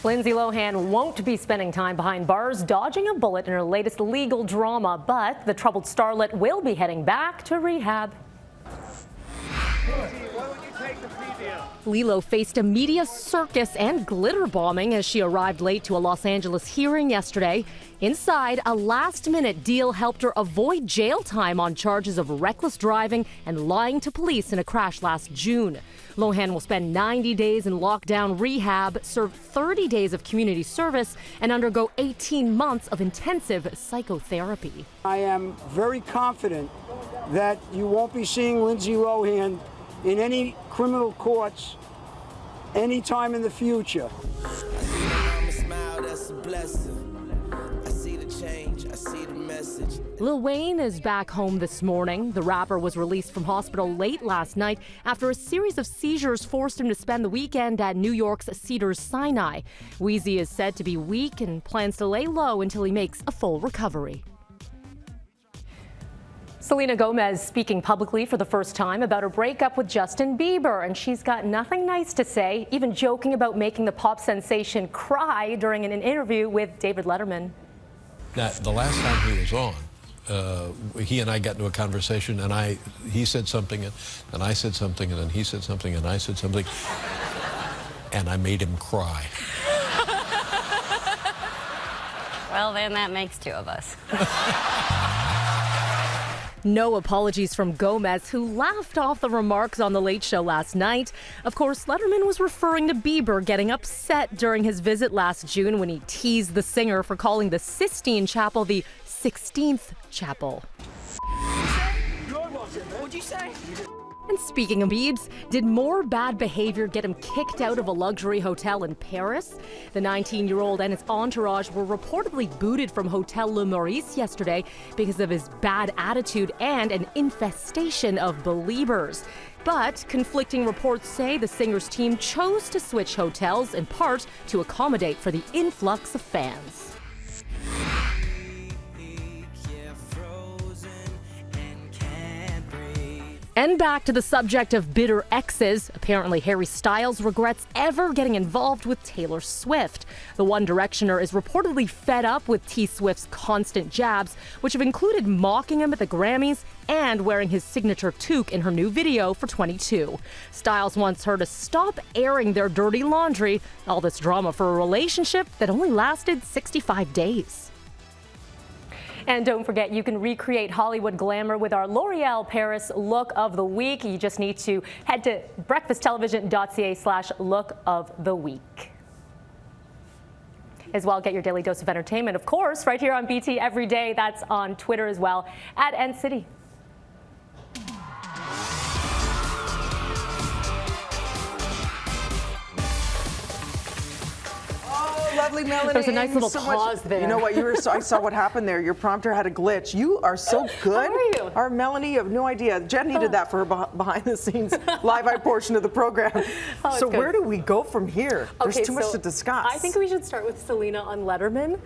Lindsay Lohan won't be spending time behind bars dodging a bullet in her latest legal drama, but the troubled starlet will be heading back to rehab. Lilo faced a media circus and glitter bombing as she arrived late to a Los Angeles hearing yesterday. Inside, a last-minute deal helped her avoid jail time on charges of reckless driving and lying to police in a crash last June. Lohan will spend 90 days in lockdown rehab, serve 30 days of community service, and undergo 18 months of intensive psychotherapy. I am very confident that you won't be seeing Lindsay Lohan in any criminal courts anytime in the future. Lil Wayne is back home this morning. The rapper was released from hospital late last night after a series of seizures forced him to spend the weekend at New York's Cedars-Sinai. Weezy is said to be weak and plans to lay low until he makes a full recovery. Selena Gomez speaking publicly for the first time about her breakup with Justin Bieber, and she's got nothing nice to say, even joking about making the pop sensation cry during an interview with David Letterman. Now, the last time he was on, he and I got into a conversation, and he said something, and I said something, and then he said something, and I said something, and I made him cry. Well, then that makes two of us. No apologies from Gomez, who laughed off the remarks on The Late Show last night. Of course, Letterman was referring to Bieber getting upset during his visit last June when he teased the singer for calling the Sistine Chapel the 16th Chapel. What'd you say? And speaking of Biebs, did more bad behavior get him kicked out of a luxury hotel in Paris? The 19-year-old and his entourage were reportedly booted from Hotel Le Maurice yesterday because of his bad attitude and an infestation of Beliebers. But conflicting reports say the singer's team chose to switch hotels in part to accommodate for the influx of fans. And back to the subject of bitter exes. Apparently, Harry Styles regrets ever getting involved with Taylor Swift. The One Directioner is reportedly fed up with T. Swift's constant jabs, which have included mocking him at the Grammys and wearing his signature toque in her new video for 22. Styles wants her to stop airing their dirty laundry. All this drama for a relationship that only lasted 65 days. And don't forget, you can recreate Hollywood glamour with our L'Oreal Paris Look of the Week. You just need to head to breakfasttelevision.ca/look of the week. As well, get your daily dose of entertainment, of course, right here on BT every day. That's on Twitter as well, at NCity. Lovely, Melanie. There's a nice little pause there. You know what? I saw what happened there. Your prompter had a glitch. You are so good. How are you? Our Melanie, you have no idea. Jen needed that for her behind the scenes live portion of the program. So where do we go from here? There's too much to discuss. I think we should start with Selena on Letterman.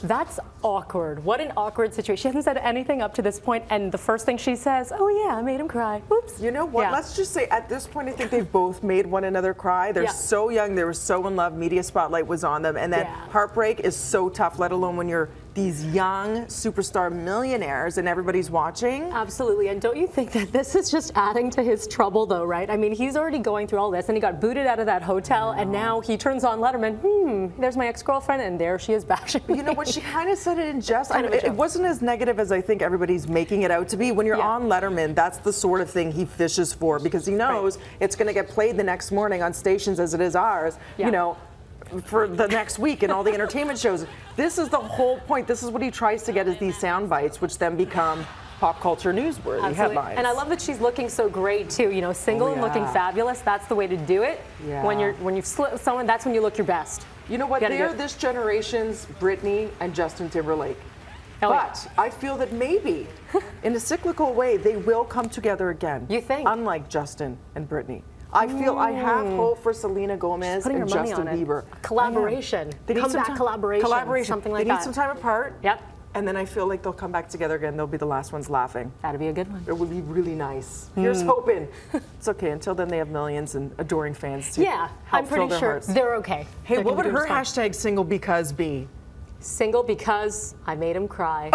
That's awkward. What an awkward situation. She hasn't said anything up to this point, and the first thing she says, oh yeah, I made him cry. Oops. You know what? Yeah. Let's just say at this point, I think they've both made one another cry. They're so young. They were so in love. Media spotlight was on them. And then heartbreak is so tough, let alone when you're these young superstar millionaires and everybody's watching. Absolutely. And don't you think that this is just adding to his trouble, though, right? I mean, he's already going through all this, and he got booted out of that hotel, and now he turns on Letterman. There's my ex-girlfriend, and there she is bashing me. You know what? She kind of said it in jest. It wasn't as negative as I think everybody's making it out to be. When you're on Letterman, that's the sort of thing he fishes for because he knows it's going to get played the next morning on stations as it is ours. You know, for the next week and all the entertainment shows. This is the whole point. This is what he tries to get is these sound bites, which then become pop culture newsworthy headlines. And I love that she's looking so great too. You know, single and looking fabulous. That's the way to do it. When you've split with someone, that's when you look your best. You know what? They're this generation's Britney and Justin Timberlake. But I feel that maybe, in a cyclical way, they will come together again. You think? Unlike Justin and Britney. I feel I have hope for Selena Gomez and Justin Bieber. Collaboration. They need comeback collaboration. Collaboration. Something like that. They that. need some time apart. Yep. And then I feel like they'll come back together again. They'll be the last ones laughing. That'd be a good one. It would be really nice. Here's hoping. It's okay. Until then, they have millions and adoring fans to Yeah, help I'm fill pretty their sure hearts. they're okay. Hey, They're what gonna would do her just fine. hashtag single because be? Single because I made him cry.